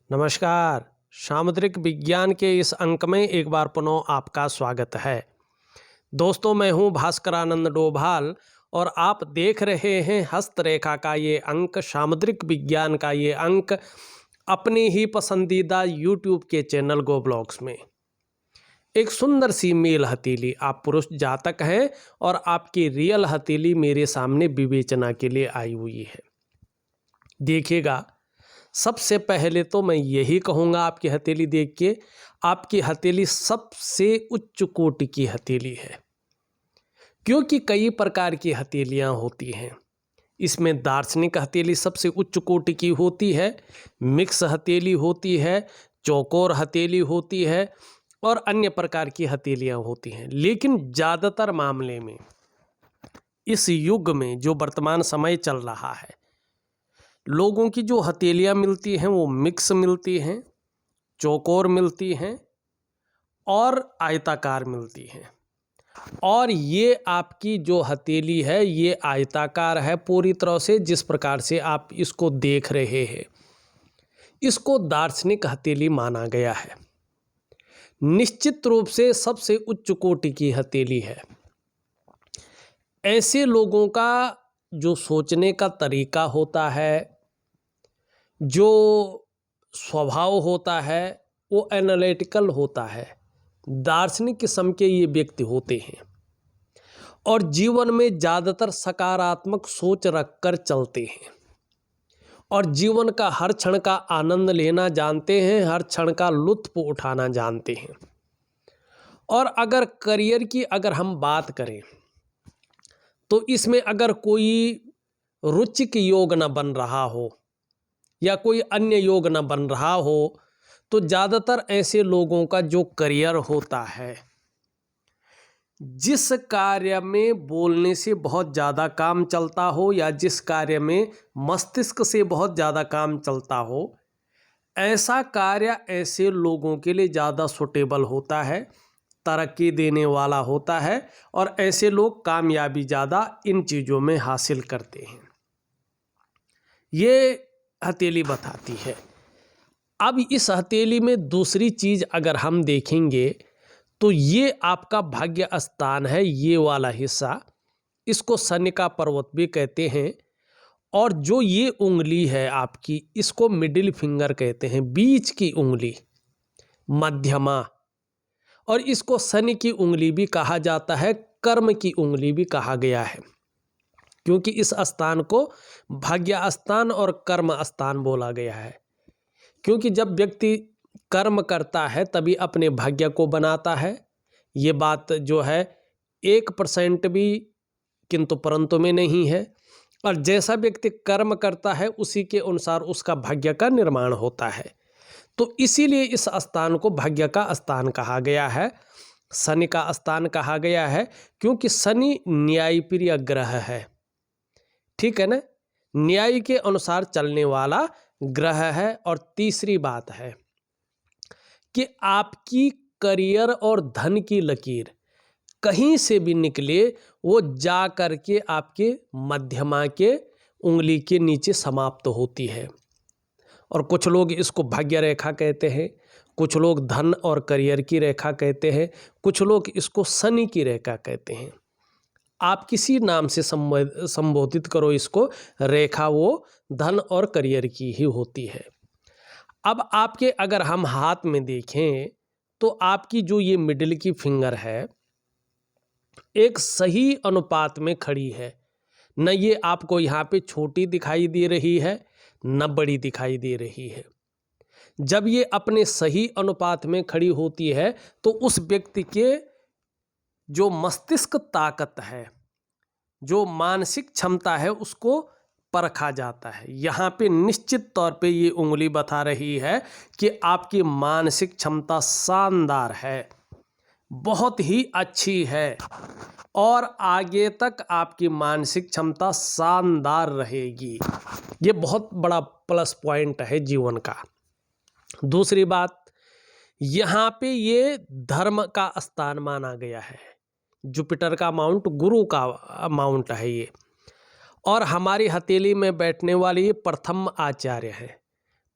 नमस्कार। सामुद्रिक विज्ञान के इस अंक में एक बार पुनः आपका स्वागत है। दोस्तों, मैं हूं भास्करानंद डोभाल और आप देख रहे हैं हस्तरेखा का ये अंक, सामुद्रिक विज्ञान का ये अंक अपनी ही पसंदीदा यूट्यूब के चैनल गो ब्लॉग्स में। एक सुंदर सी मेल हथेली, आप पुरुष जातक हैं और आपकी रियल हथेली मेरे सामने विवेचना के लिए आई हुई है। देखिएगा, सबसे पहले तो मैं यही कहूँगा आपकी हथेली देख के, आपकी हथेली सबसे उच्च कोटि की हथेली है। क्योंकि कई प्रकार की हथेलियाँ होती हैं। इसमें दार्शनिक हथेली सबसे उच्च कोटि की होती है, मिक्स हथेली होती है, चौकोर हथेली होती है और अन्य प्रकार की हथेलियाँ होती हैं। लेकिन ज़्यादातर मामले में इस युग में जो वर्तमान समय चल रहा है, लोगों की जो हथेलियाँ मिलती हैं वो मिक्स मिलती हैं, चौकोर मिलती हैं और आयताकार मिलती हैं। और ये आपकी जो हथेली है ये आयताकार है पूरी तरह से, जिस प्रकार से आप इसको देख रहे हैं। इसको दार्शनिक हथेली माना गया है। निश्चित रूप से सबसे उच्च कोटि की हथेली है। ऐसे लोगों का जो सोचने का तरीका होता है, जो स्वभाव होता है, वो एनालिटिकल होता है। दार्शनिक किस्म के ये व्यक्ति होते हैं और जीवन में ज़्यादातर सकारात्मक सोच रखकर चलते हैं और जीवन का हर क्षण का आनंद लेना जानते हैं, हर क्षण का लुत्फ उठाना जानते हैं। और अगर करियर की हम बात करें तो इसमें अगर कोई रुचिक योग न बन रहा हो या कोई अन्य योग न बन रहा हो तो ज़्यादातर ऐसे लोगों का जो करियर होता है, जिस कार्य में बोलने से बहुत ज़्यादा काम चलता हो या जिस कार्य में मस्तिष्क से बहुत ज़्यादा काम चलता हो, ऐसा कार्य ऐसे लोगों के लिए ज़्यादा सूटेबल होता है, तरक्की देने वाला होता है और ऐसे लोग कामयाबी ज़्यादा इन चीज़ों में हासिल करते हैं। ये हथेली बताती है। अब इस हथेली में दूसरी चीज़ अगर हम देखेंगे तो ये आपका भाग्य स्थान है, ये वाला हिस्सा, इसको सनिका पर्वत भी कहते हैं। और जो ये उंगली है आपकी, इसको मिडिल फिंगर कहते हैं, बीच की उंगली, मध्यमा। और इसको शनि की उंगली भी कहा जाता है, कर्म की उंगली भी कहा गया है, क्योंकि इस स्थान को भाग्य स्थान और कर्म स्थान बोला गया है। क्योंकि जब व्यक्ति कर्म करता है तभी अपने भाग्य को बनाता है। ये बात जो है 1% भी किंतु परंतु में नहीं है। और जैसा व्यक्ति कर्म करता है उसी के अनुसार उसका भाग्य का निर्माण होता है। तो इसीलिए इस स्थान को भाग्य का स्थान कहा गया है, शनि का स्थान कहा गया है, क्योंकि शनि न्यायप्रिय ग्रह है। ठीक है ना, न्याय के अनुसार चलने वाला ग्रह है। और तीसरी बात है कि आपकी करियर और धन की लकीर कहीं से भी निकले, वो जा करके आपके मध्यमा के उंगली के नीचे समाप्त होती है। और कुछ लोग इसको भाग्य रेखा कहते हैं, कुछ लोग धन और करियर की रेखा कहते हैं, कुछ लोग इसको शनि की रेखा कहते हैं। आप किसी नाम से संबोधित करो इसको, रेखा वो धन और करियर की ही होती है। अब आपके अगर हम हाथ में देखें तो आपकी जो ये मिडिल की फिंगर है, एक सही अनुपात में खड़ी है। न ये आपको यहाँ पे छोटी दिखाई दे रही है, न बड़ी दिखाई दे रही है। जब ये अपने सही अनुपात में खड़ी होती है तो उस व्यक्ति के जो मस्तिष्क ताकत है, जो मानसिक क्षमता है, उसको परखा जाता है। यहाँ पे निश्चित तौर पे ये उंगली बता रही है कि आपकी मानसिक क्षमता शानदार है, बहुत ही अच्छी है और आगे तक आपकी मानसिक क्षमता शानदार रहेगी। ये बहुत बड़ा प्लस पॉइंट है जीवन का। दूसरी बात, यहाँ पे ये धर्म का स्थान माना गया है। जुपिटर का माउंट, गुरु का माउंट है ये। और हमारी हथेली में बैठने वाली ये प्रथम आचार्य है।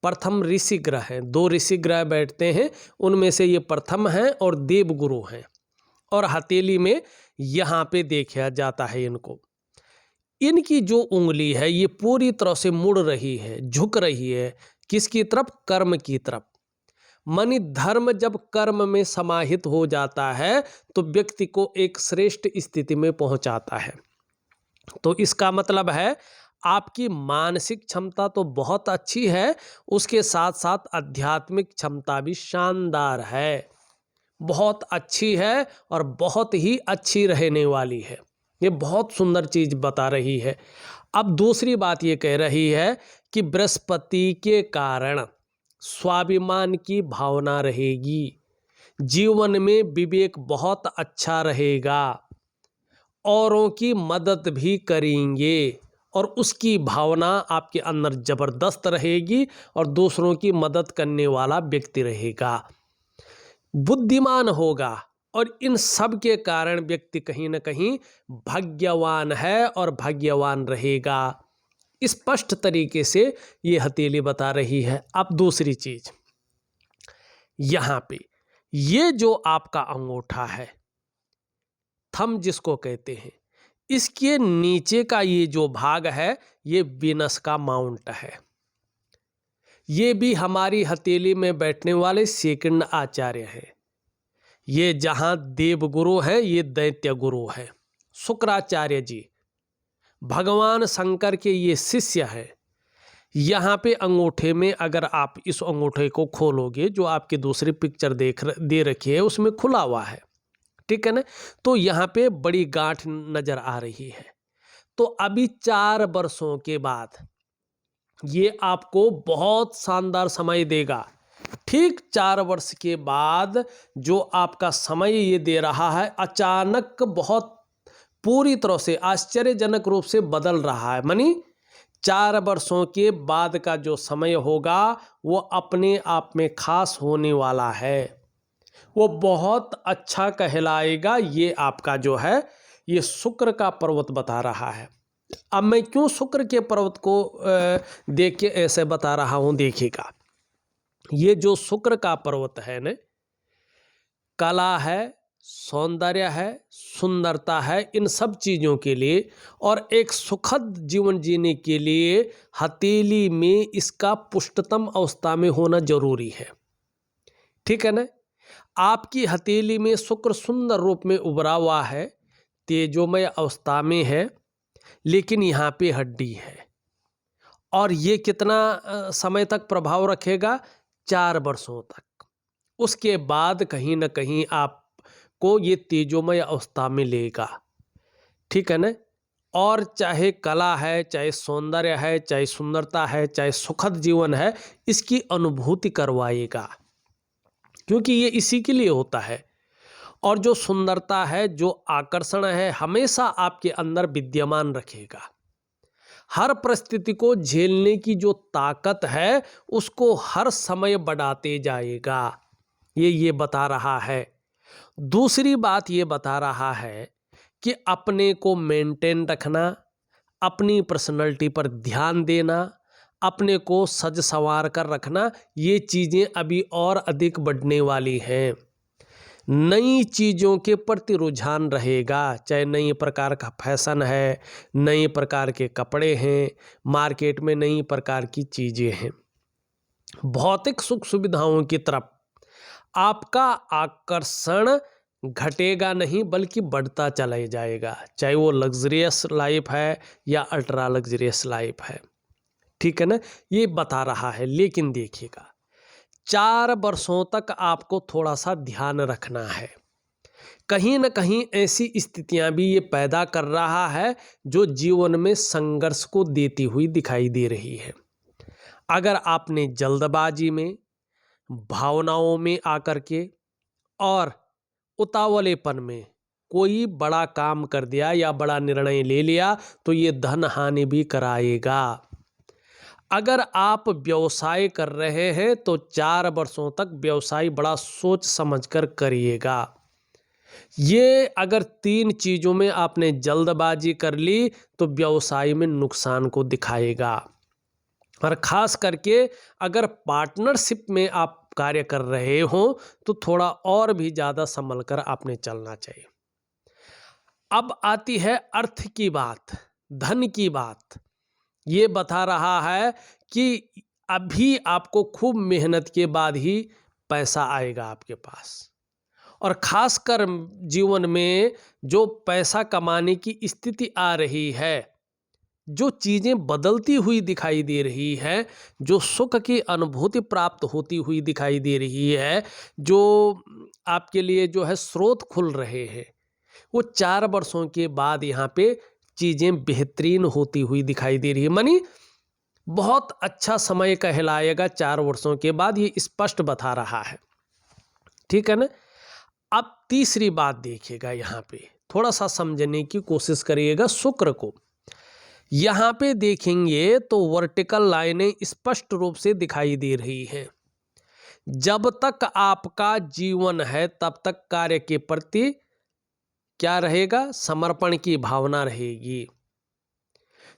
प्रथम ऋषि ग्रह हैं, 2 ऋषि ग्रह बैठते हैं, उनमें से ये प्रथम हैं और देवगुरु हैं। और हथेली में यहाँ पे देखा जाता है इनको। इनकी जो उंगली है ये पूरी तरह से मुड़ रही है, झुक रही है, किसकी तरफ? कर्म की तरफ। मानी धर्म जब कर्म में समाहित हो जाता है तो व्यक्ति को एक श्रेष्ठ स्थिति में पहुंचाता है। तो इसका मतलब है आपकी मानसिक क्षमता तो बहुत अच्छी है, उसके साथ साथ आध्यात्मिक क्षमता भी शानदार है, बहुत अच्छी है और बहुत ही अच्छी रहने वाली है। ये बहुत सुंदर चीज बता रही है। अब दूसरी बात ये कह रही है कि बृहस्पति के कारण स्वाभिमान की भावना रहेगी, जीवन में विवेक बहुत अच्छा रहेगा, औरों की मदद भी करेंगे और उसकी भावना आपके अंदर जबरदस्त रहेगी और दूसरों की मदद करने वाला व्यक्ति रहेगा, बुद्धिमान होगा और इन सब के कारण व्यक्ति कहीं ना कहीं भाग्यवान है और भाग्यवान रहेगा। स्पष्ट तरीके से ये हथेली बता रही है। अब दूसरी चीज, यहाँ पे ये जो आपका अंगूठा है, थंब जिसको कहते हैं, इसके नीचे का ये जो भाग है ये वीनस का माउंट है। ये भी हमारी हथेली में बैठने वाले सेकंड आचार्य हैं। ये जहां देवगुरु हैं ये दैत्य गुरु हैं, शुक्राचार्य जी भगवान शंकर के ये शिष्य हैं। यहाँ पे अंगूठे में अगर आप इस अंगूठे को खोलोगे, जो आपकी दूसरी पिक्चर दे रखी है उसमें खुला हुआ है, ठीक है ना, तो यहाँ पे बड़ी गांठ नजर आ रही है। तो अभी 4 वर्षों के बाद ये आपको बहुत शानदार समय देगा। ठीक 4 वर्ष के बाद जो आपका समय ये दे रहा है, अचानक बहुत पूरी तरह से आश्चर्यजनक रूप से बदल रहा है। मानी 4 वर्षों के बाद का जो समय होगा वो अपने आप में खास होने वाला है, वो बहुत अच्छा कहलाएगा। ये आपका जो है ये शुक्र का पर्वत बता रहा है। अब मैं क्यों शुक्र के पर्वत को देख के ऐसे बता रहा हूं, देखिएगा, ये जो शुक्र का पर्वत है ना, कला है, सौंदर्य है, सुंदरता है, इन सब चीज़ों के लिए और एक सुखद जीवन जीने के लिए हथेली में इसका पुष्टतम अवस्था में होना जरूरी है, ठीक है ना। आपकी हथेली में शुक्र सुंदर रूप में उभरा हुआ है, तेजोमय अवस्था में है, लेकिन यहाँ पे हड्डी है और ये कितना समय तक प्रभाव रखेगा? 4 वर्षों तक। उसके बाद कहीं ना कहीं आपको ये तेजोमय अवस्था में लेगा, ठीक है ना। और चाहे कला है, चाहे सौंदर्य है, चाहे सुंदरता है, चाहे सुखद जीवन है, इसकी अनुभूति करवाएगा, क्योंकि ये इसी के लिए होता है। और जो सुंदरता है, जो आकर्षण है, हमेशा आपके अंदर विद्यमान रखेगा। हर परिस्थिति को झेलने की जो ताकत है उसको हर समय बढ़ाते जाएगा, ये बता रहा है। दूसरी बात ये बता रहा है कि अपने को मेंटेन रखना, अपनी पर्सनैलिटी पर ध्यान देना, अपने को सज संवार कर रखना, ये चीज़ें अभी और अधिक बढ़ने वाली हैं। नई चीज़ों के प्रति रुझान रहेगा, चाहे नई प्रकार का फैशन है, नई प्रकार के कपड़े हैं, मार्केट में नई प्रकार की चीज़ें हैं। भौतिक सुख सुविधाओं की तरफ आपका आकर्षण घटेगा नहीं बल्कि बढ़ता चला जाएगा, चाहे वो लग्जरियस लाइफ है या अल्ट्रा लग्जरियस लाइफ है, ठीक है ना, ये बता रहा है। लेकिन देखिएगा 4 वर्षों तक आपको थोड़ा सा ध्यान रखना है। कहीं न कहीं ऐसी स्थितियां भी ये पैदा कर रहा है जो जीवन में संघर्ष को देती हुई दिखाई दे रही है। अगर आपने जल्दबाजी में, भावनाओं में आकर के और उतावलेपन में कोई बड़ा काम कर दिया या बड़ा निर्णय ले लिया तो ये धन हानि भी कराएगा। अगर आप व्यवसाय कर रहे हैं तो 4 वर्षों तक व्यवसाय बड़ा सोच समझकर करिएगा। ये अगर 3 चीज़ों में आपने जल्दबाजी कर ली तो व्यवसाय में नुकसान को दिखाएगा। और ख़ास करके अगर पार्टनरशिप में आप कार्य कर रहे हो तो थोड़ा और भी ज़्यादा संभल कर आपने चलना चाहिए। अब आती है अर्थ की बात, धन की बात। ये बता रहा है कि अभी आपको खूब मेहनत के बाद ही पैसा आएगा आपके पास, और ख़ासकर जीवन में जो पैसा कमाने की स्थिति आ रही है, जो चीज़ें बदलती हुई दिखाई दे रही है, जो सुख की अनुभूति प्राप्त होती हुई दिखाई दे रही है, जो आपके लिए जो है स्रोत खुल रहे हैं, वो 4 वर्षों के बाद यहाँ पे चीज़ें बेहतरीन होती हुई दिखाई दे रही है। मानी बहुत अच्छा समय कहलाएगा 4 वर्षों के बाद, ये स्पष्ट बता रहा है। ठीक है ना। अब तीसरी बात देखिएगा, यहाँ पे थोड़ा सा समझने की कोशिश करिएगा शुक्र को। यहाँ पे देखेंगे तो वर्टिकल लाइनें स्पष्ट रूप से दिखाई दे रही हैं। जब तक आपका जीवन है तब तक कार्य के प्रति क्या रहेगा, समर्पण की भावना रहेगी।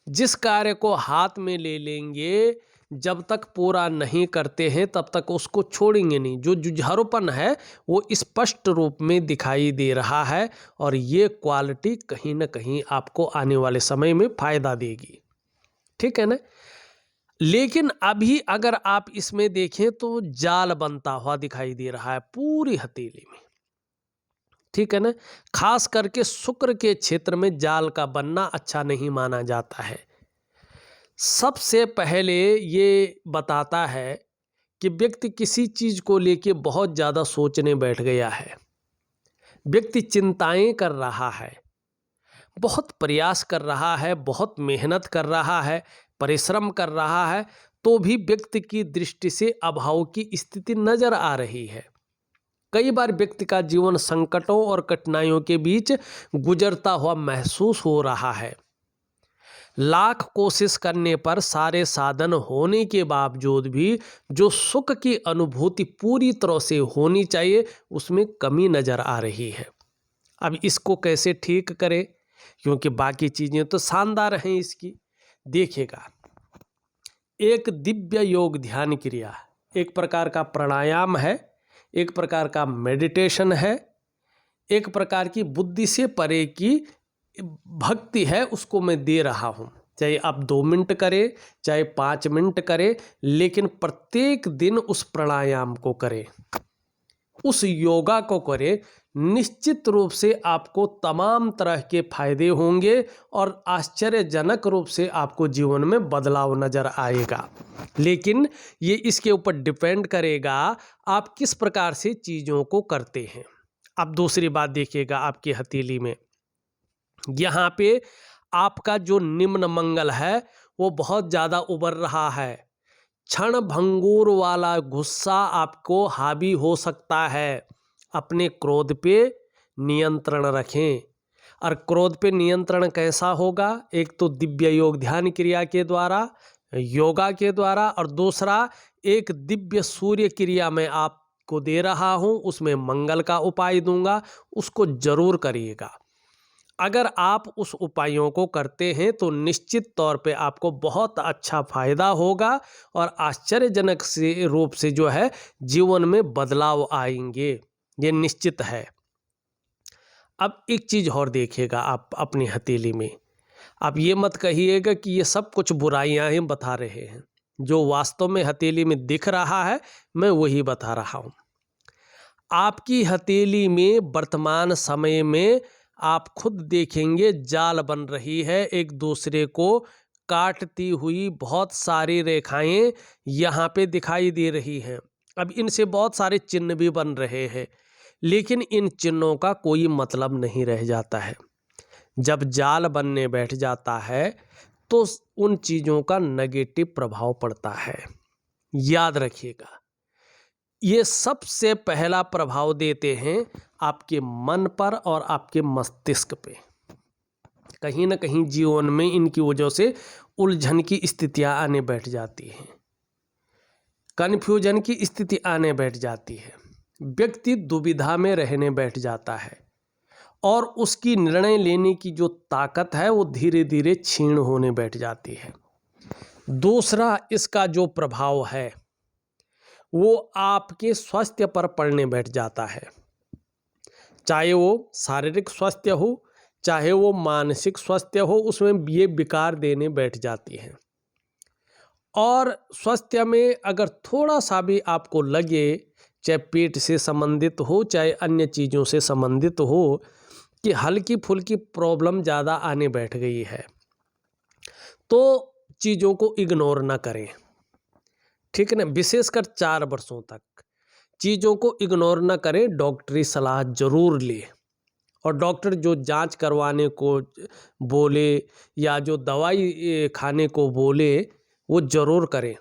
जिस कार्य को हाथ में ले लेंगे, जब तक पूरा नहीं करते हैं तब तक उसको छोड़ेंगे नहीं। जो जुझारूपन है वो स्पष्ट रूप में दिखाई दे रहा है, और ये क्वालिटी कहीं ना कहीं आपको आने वाले समय में फायदा देगी। ठीक है ना। लेकिन अभी अगर आप इसमें देखें तो जाल बनता हुआ दिखाई दे रहा है पूरी हथेली में। ठीक है ना। खास करके शुक्र के क्षेत्र में जाल का बनना अच्छा नहीं माना जाता है। सबसे पहले ये बताता है कि व्यक्ति किसी चीज को लेके बहुत ज्यादा सोचने बैठ गया है, व्यक्ति चिंताएं कर रहा है, बहुत प्रयास कर रहा है, बहुत मेहनत कर रहा है, परिश्रम कर रहा है, तो भी व्यक्ति की दृष्टि से अभाव की स्थिति नजर आ रही है। कई बार व्यक्ति का जीवन संकटों और कठिनाइयों के बीच गुजरता हुआ महसूस हो रहा है। लाख कोशिश करने पर, सारे साधन होने के बावजूद भी जो सुख की अनुभूति पूरी तरह से होनी चाहिए उसमें कमी नजर आ रही है। अब इसको कैसे ठीक करें, क्योंकि बाकी चीजें तो शानदार हैं इसकी। देखिएगा, एक दिव्य योग ध्यान क्रिया, एक प्रकार का प्राणायाम है, एक प्रकार का मेडिटेशन है, एक प्रकार की बुद्धि से परे की भक्ति है, उसको मैं दे रहा हूँ। चाहे आप 2 मिनट करें, चाहे 5 मिनट करें, लेकिन प्रत्येक दिन उस प्राणायाम को करें, उस योगा को करें। निश्चित रूप से आपको तमाम तरह के फायदे होंगे और आश्चर्यजनक रूप से आपको जीवन में बदलाव नजर आएगा। लेकिन ये इसके ऊपर डिपेंड करेगा आप किस प्रकार से चीज़ों को करते हैं। अब दूसरी बात देखिएगा, आपकी हथेली में यहाँ पे आपका जो निम्न मंगल है वो बहुत ज़्यादा उभर रहा है। क्षण भंगुर वाला गुस्सा आपको हावी हो सकता है। अपने क्रोध पे नियंत्रण रखें। और क्रोध पे नियंत्रण कैसा होगा, एक तो दिव्य योग ध्यान क्रिया के द्वारा, योगा के द्वारा, और दूसरा एक दिव्य सूर्य क्रिया मैं आपको दे रहा हूँ, उसमें मंगल का उपाय दूंगा, उसको जरूर करिएगा। अगर आप उस उपायों को करते हैं तो निश्चित तौर पे आपको बहुत अच्छा फायदा होगा और आश्चर्यजनक से रूप से जो है जीवन में बदलाव आएंगे, ये निश्चित है। अब एक चीज़ और देखिएगा आप अपनी हथेली में, आप ये मत कहिएगा कि ये सब कुछ बुराइयां ही बता रहे हैं। जो वास्तव में हथेली में दिख रहा है मैं वही बता रहा हूँ। आपकी हथेली में वर्तमान समय में आप खुद देखेंगे जाल बन रही है, एक दूसरे को काटती हुई बहुत सारी रेखाएं यहाँ पे दिखाई दे रही हैं। अब इनसे बहुत सारे चिन्ह भी बन रहे हैं, लेकिन इन चिन्हों का कोई मतलब नहीं रह जाता है। जब जाल बनने बैठ जाता है तो उन चीज़ों का नेगेटिव प्रभाव पड़ता है। याद रखिएगा, ये सबसे पहला प्रभाव देते हैं आपके मन पर और आपके मस्तिष्क पे। कहीं ना कहीं जीवन में इनकी वजह से उलझन की स्थितियां आने बैठ जाती हैं, कन्फ्यूजन की स्थिति आने बैठ जाती है, व्यक्ति दुविधा में रहने बैठ जाता है और उसकी निर्णय लेने की जो ताकत है वो धीरे धीरे क्षीण होने बैठ जाती है। दूसरा इसका जो प्रभाव है वो आपके स्वास्थ्य पर पड़ने बैठ जाता है, चाहे वो शारीरिक स्वास्थ्य हो चाहे वो मानसिक स्वास्थ्य हो, उसमें ये विकार देने बैठ जाती हैं। और स्वास्थ्य में अगर थोड़ा सा भी आपको लगे, चाहे पेट से संबंधित हो चाहे अन्य चीज़ों से संबंधित हो, कि हल्की फुल्की प्रॉब्लम ज़्यादा आने बैठ गई है, तो चीज़ों को इग्नोर ना करें, ठीक है ना। विशेषकर 4 वर्षों तक चीज़ों को इग्नोर ना करें, डॉक्टरी सलाह जरूर लें। और डॉक्टर जो जांच करवाने को बोले या जो दवाई खाने को बोले वो ज़रूर करें,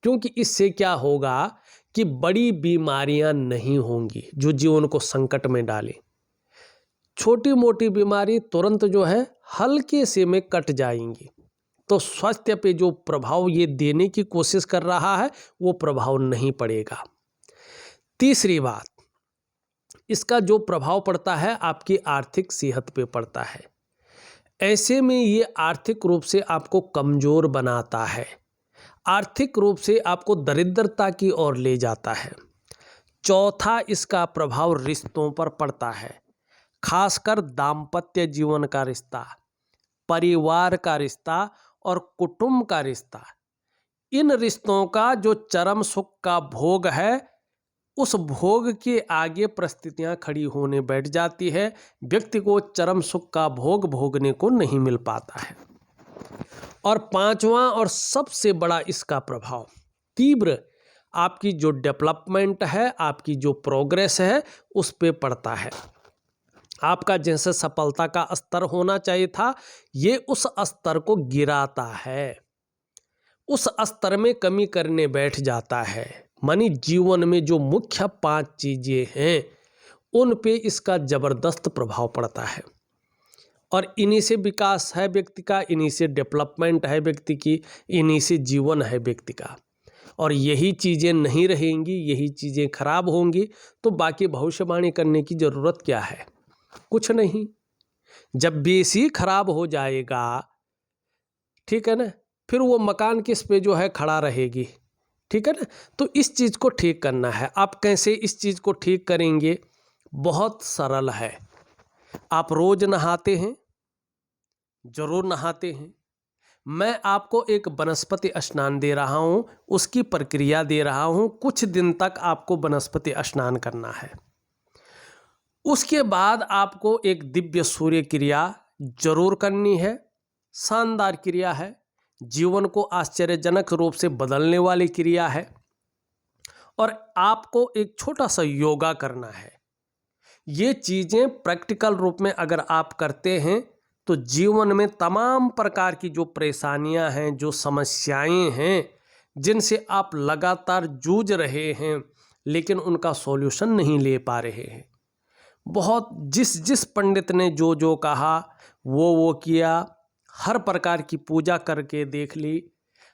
क्योंकि इससे क्या होगा कि बड़ी बीमारियां नहीं होंगी जो जीवन को संकट में डालें। छोटी मोटी बीमारी तुरंत जो है हल्के से में कट जाएंगी। तो स्वास्थ्य पे जो प्रभाव ये देने की कोशिश कर रहा है वो प्रभाव नहीं पड़ेगा। तीसरी बात, इसका जो प्रभाव पड़ता है आपकी आर्थिक सेहत पे पड़ता है। ऐसे में ये आर्थिक रूप से आपको कमज़ोर बनाता है, आर्थिक रूप से आपको दरिद्रता की ओर ले जाता है। चौथा, इसका प्रभाव रिश्तों पर पड़ता है, खासकर दाम्पत्य जीवन का रिश्ता, परिवार का रिश्ता और कुटुंब का रिश्ता। इन रिश्तों का जो चरम सुख का भोग है, उस भोग के आगे परिस्थितियां खड़ी होने बैठ जाती है। व्यक्ति को चरम सुख का भोग भोगने को नहीं मिल पाता है। और पांचवा और सबसे बड़ा इसका प्रभाव तीव्र आपकी जो डेवलपमेंट है, आपकी जो प्रोग्रेस है, उस पे पड़ता है। आपका जैसे सफलता का स्तर होना चाहिए था, ये उस स्तर को गिराता है, उस स्तर में कमी करने बैठ जाता है। मानी जीवन में जो मुख्य 5 चीज़ें हैं उन पे इसका ज़बरदस्त प्रभाव पड़ता है। और इन्हीं से विकास है व्यक्ति का, इन्हीं से डेवलपमेंट है व्यक्ति की, इन्हीं से जीवन है व्यक्ति का। और यही चीज़ें नहीं रहेंगी, यही चीज़ें खराब होंगी, तो बाकी भविष्यवाणी करने की ज़रूरत क्या है? कुछ नहीं। जब बेसी खराब हो जाएगा, ठीक है ना, फिर वो मकान किस पे जो है खड़ा रहेगी, ठीक है ना। तो इस चीज़ को ठीक करना है। आप कैसे इस चीज़ को ठीक करेंगे? बहुत सरल है। आप रोज़ नहाते हैं, जरूर नहाते हैं। मैं आपको एक वनस्पति स्नान दे रहा हूँ, उसकी प्रक्रिया दे रहा हूँ। कुछ दिन तक आपको वनस्पति स्नान करना है। उसके बाद आपको एक दिव्य सूर्य क्रिया जरूर करनी है। शानदार क्रिया है, जीवन को आश्चर्यजनक रूप से बदलने वाली क्रिया है। और आपको एक छोटा सा योगा करना है। ये चीज़ें प्रैक्टिकल रूप में अगर आप करते हैं तो जीवन में तमाम प्रकार की जो परेशानियां हैं, जो समस्याएं हैं, जिनसे आप लगातार जूझ रहे हैं लेकिन उनका सॉल्यूशन नहीं ले पा रहे हैं, बहुत जिस पंडित ने जो कहा वो किया, हर प्रकार की पूजा करके देख ली,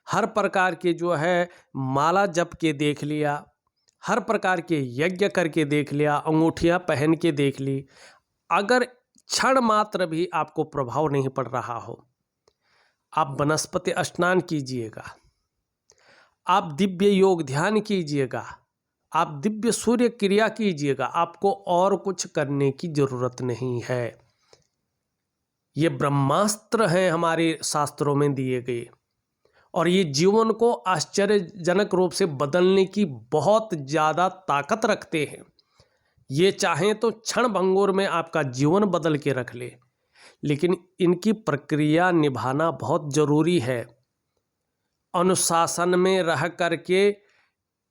हर प्रकार के जो है माला जप के देख लिया, हर प्रकार के यज्ञ करके देख लिया, अंगूठियां पहन के देख ली, अगर क्षण मात्र भी आपको प्रभाव नहीं पड़ रहा हो, आप वनस्पति स्नान कीजिएगा, आप दिव्य योग ध्यान कीजिएगा, आप दिव्य सूर्य क्रिया कीजिएगा। आपको और कुछ करने की जरूरत नहीं है। ये ब्रह्मास्त्र हैं हमारे शास्त्रों में दिए गए, और ये जीवन को आश्चर्यजनक रूप से बदलने की बहुत ज़्यादा ताकत रखते हैं। ये चाहें तो क्षण भंगुर में आपका जीवन बदल के रख ले, लेकिन इनकी प्रक्रिया निभाना बहुत ज़रूरी है। अनुशासन में रह करके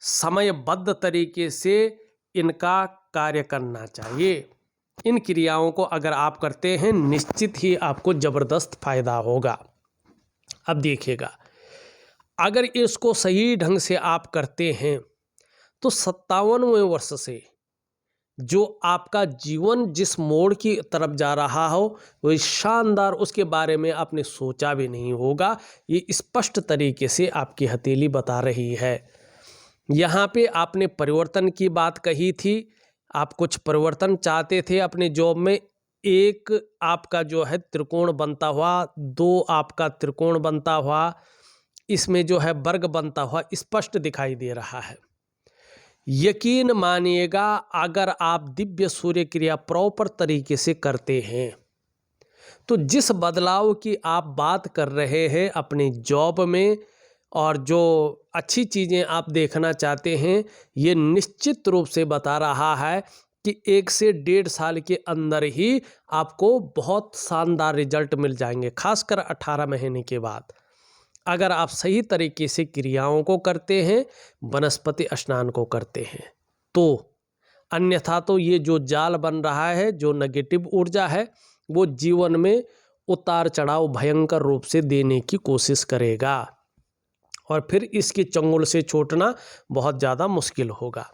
समयबद्ध तरीके से इनका कार्य करना चाहिए। इन क्रियाओं को अगर आप करते हैं, निश्चित ही आपको ज़बरदस्त फायदा होगा। अब देखिएगा, अगर इसको सही ढंग से आप करते हैं तो 57वें वर्ष से जो आपका जीवन जिस मोड़ की तरफ जा रहा हो वो शानदार, उसके बारे में आपने सोचा भी नहीं होगा। ये स्पष्ट तरीके से आपकी हथेली बता रही है। यहाँ पे आपने परिवर्तन की बात कही थी, आप कुछ परिवर्तन चाहते थे अपने जॉब में। एक आपका जो है त्रिकोण बनता हुआ, 2 आपका त्रिकोण बनता हुआ, इसमें जो है वर्ग बनता हुआ स्पष्ट दिखाई दे रहा है। यकीन मानिएगा, अगर आप दिव्य सूर्य क्रिया प्रॉपर तरीके से करते हैं तो जिस बदलाव की आप बात कर रहे हैं अपनी जॉब में और जो अच्छी चीज़ें आप देखना चाहते हैं, ये निश्चित रूप से बता रहा है कि 1 से 1.5 साल के अंदर ही आपको बहुत शानदार रिजल्ट मिल जाएंगे, खासकर 18 महीने के बाद, अगर आप सही तरीके से क्रियाओं को करते हैं, वनस्पति स्नान को करते हैं तो। अन्यथा तो ये जो जाल बन रहा है, जो नेगेटिव ऊर्जा है, वो जीवन में उतार चढ़ाव भयंकर रूप से देने की कोशिश करेगा और फिर इसके चंगुल से छूटना बहुत ज़्यादा मुश्किल होगा।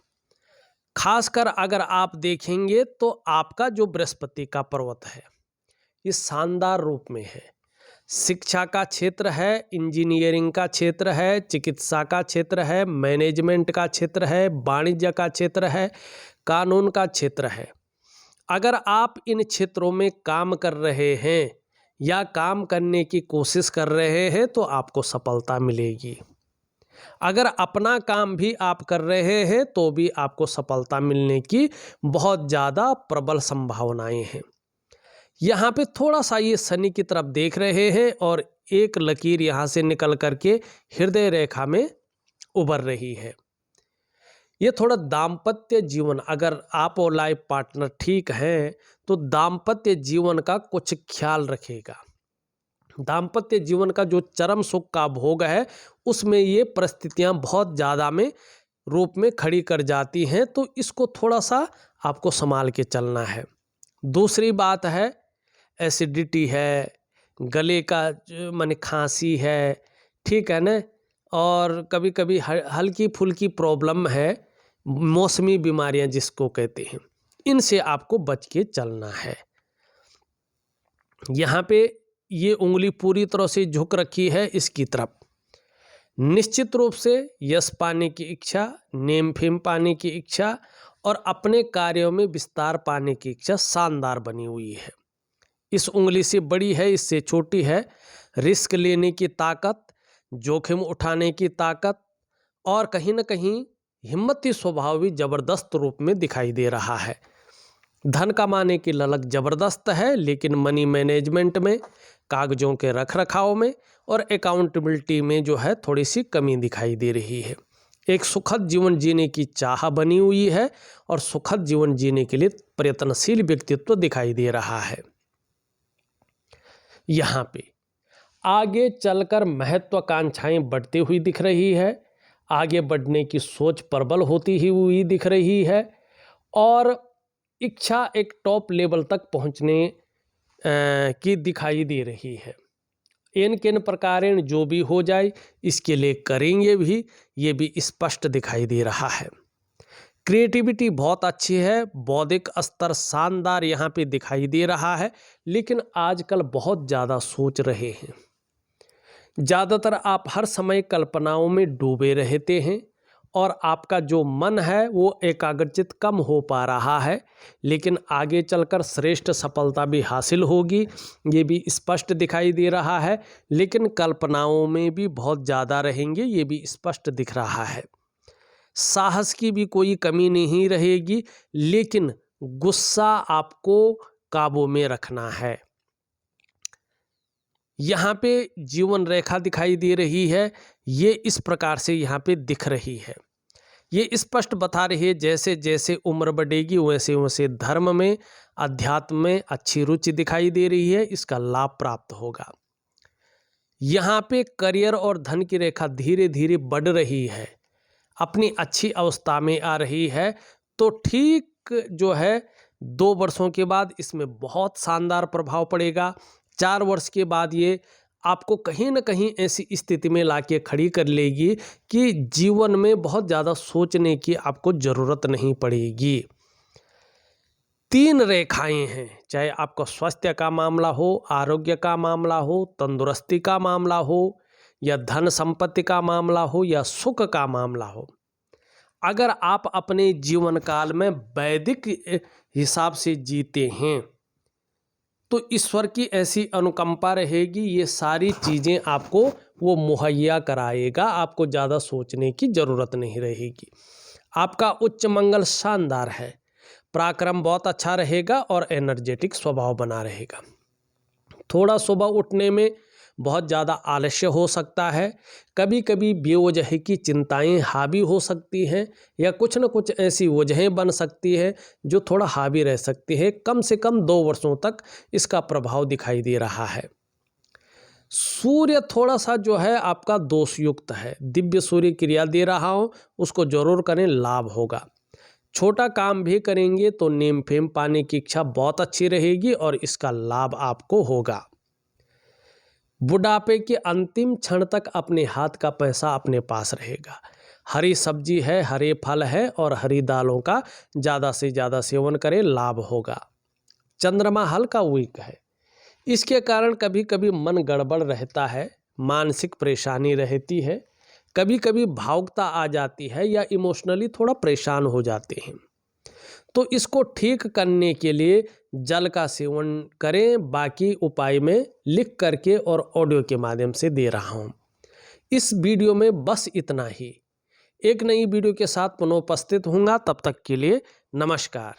खासकर अगर आप देखेंगे तो आपका जो बृहस्पति का पर्वत है ये शानदार रूप में है। शिक्षा का क्षेत्र है, इंजीनियरिंग का क्षेत्र है, चिकित्सा का क्षेत्र है, मैनेजमेंट का क्षेत्र है, वाणिज्य का क्षेत्र है, कानून का क्षेत्र है। अगर आप इन क्षेत्रों में काम कर रहे हैं या काम करने की कोशिश कर रहे हैं तो आपको सफलता मिलेगी। अगर अपना काम भी आप कर रहे हैं तो भी आपको सफलता मिलने की बहुत ज़्यादा प्रबल संभावनाएं हैं। यहाँ पे थोड़ा सा ये शनि की तरफ देख रहे हैं और एक लकीर यहाँ से निकल करके हृदय रेखा में उभर रही है। ये थोड़ा दाम्पत्य जीवन, अगर आप और लाइफ पार्टनर ठीक हैं तो दाम्पत्य जीवन का कुछ ख्याल रखेगा। दाम्पत्य जीवन का जो चरम सुख का भोग है उसमें ये परिस्थितियां बहुत ज़्यादा में रूप में खड़ी कर जाती हैं, तो इसको थोड़ा सा आपको संभाल के चलना है। दूसरी बात है एसिडिटी है, गले का माने खांसी है, ठीक है ना, और कभी कभी हल्की फुल्की प्रॉब्लम है, मौसमी बीमारियां जिसको कहते हैं, इनसे आपको बच के चलना है। यहाँ पे ये उंगली पूरी तरह से झुक रखी है इसकी तरफ। निश्चित रूप से यश पाने की इच्छा, नेम फेम पाने की इच्छा और अपने कार्यों में विस्तार पाने की इच्छा शानदार बनी हुई है। इस उंगली से बड़ी है, इससे छोटी है, रिस्क लेने की ताकत, जोखिम उठाने की ताकत और कहीं ना कहीं हिम्मती स्वभाव भी जबरदस्त रूप में दिखाई दे रहा है। धन कमाने की ललक जबरदस्त है, लेकिन मनी मैनेजमेंट में, कागजों के रख रखाव में और अकाउंटेबिलिटी में जो है थोड़ी सी कमी दिखाई दे रही है। एक सुखद जीवन जीने की चाह बनी हुई है और सुखद जीवन जीने के लिए प्रयत्नशील व्यक्तित्व दिखाई दे रहा है। यहाँ पे आगे चलकर महत्वाकांक्षाएं बढ़ती हुई दिख रही है, आगे बढ़ने की सोच प्रबल होती ही हुई दिख रही है और इच्छा एक टॉप लेवल तक पहुँचने की दिखाई दे रही है। इन किन प्रकारेण जो भी हो जाए इसके लिए करेंगे भी, ये भी स्पष्ट दिखाई दे रहा है। क्रिएटिविटी बहुत अच्छी है, बौद्धिक स्तर शानदार यहाँ पे दिखाई दे रहा है, लेकिन आजकल बहुत ज़्यादा सोच रहे हैं। ज़्यादातर आप हर समय कल्पनाओं में डूबे रहते हैं और आपका जो मन है वो एकाग्रचित कम हो पा रहा है, लेकिन आगे चलकर श्रेष्ठ सफलता भी हासिल होगी, ये भी स्पष्ट दिखाई दे रहा है। लेकिन कल्पनाओं में भी बहुत ज़्यादा रहेंगे, ये भी स्पष्ट दिख रहा है। साहस की भी कोई कमी नहीं रहेगी, लेकिन गुस्सा आपको काबू में रखना है। यहाँ पे जीवन रेखा दिखाई दे रही है, ये इस प्रकार से यहाँ पे दिख रही है। ये स्पष्ट बता रही है जैसे जैसे उम्र बढ़ेगी वैसे वैसे धर्म में, अध्यात्म में अच्छी रुचि दिखाई दे रही है, इसका लाभ प्राप्त होगा। यहाँ पे करियर और धन की रेखा धीरे धीरे बढ़ रही है, अपनी अच्छी अवस्था में आ रही है, तो ठीक जो है 2 वर्षों के बाद इसमें बहुत शानदार प्रभाव पड़ेगा। 4 वर्ष के बाद ये आपको कहीं ना कहीं ऐसी स्थिति में लाके खड़ी कर लेगी कि जीवन में बहुत ज़्यादा सोचने की आपको ज़रूरत नहीं पड़ेगी। 3 रेखाएं हैं, चाहे आपका स्वास्थ्य का मामला हो, आरोग्य का मामला हो, तंदुरुस्ती का मामला हो या धन संपत्ति का मामला हो या सुख का मामला हो। अगर आप अपने जीवन काल में वैदिक हिसाब से जीते हैं तो ईश्वर की ऐसी अनुकंपा रहेगी, ये सारी चीज़ें आपको वो मुहैया कराएगा, आपको ज़्यादा सोचने की ज़रूरत नहीं रहेगी। आपका उच्च मंगल शानदार है, पराक्रम बहुत अच्छा रहेगा और एनर्जेटिक स्वभाव बना रहेगा। थोड़ा सुबह उठने में बहुत ज़्यादा आलस्य हो सकता है, कभी कभी बेवजह की चिंताएं हावी हो सकती हैं या कुछ न कुछ ऐसी वजहें बन सकती है जो थोड़ा हावी रह सकती है। कम से कम 2 वर्षों तक इसका प्रभाव दिखाई दे रहा है। सूर्य थोड़ा सा जो है आपका दोषयुक्त है, दिव्य सूर्य क्रिया दे रहा हो, उसको जरूर करें, लाभ होगा। छोटा काम भी करेंगे तो नेम फेम पाने की इच्छा बहुत अच्छी रहेगी और इसका लाभ आपको होगा। बुढ़ापे के अंतिम क्षण तक अपने हाथ का पैसा अपने पास रहेगा। हरी सब्जी है, हरे फल है और हरी दालों का ज़्यादा से ज़्यादा सेवन करें, लाभ होगा। चंद्रमा हल्का वीक है, इसके कारण कभी कभी मन गड़बड़ रहता है, मानसिक परेशानी रहती है, कभी कभी भावुकता आ जाती है या इमोशनली थोड़ा परेशान हो जाते हैं। तो इसको ठीक करने के लिए जल का सेवन करें। बाकी उपाय में लिख करके और ऑडियो के माध्यम से दे रहा हूँ। इस वीडियो में बस इतना ही। एक नई वीडियो के साथ पुनः उपस्थित होऊंगा, तब तक के लिए नमस्कार।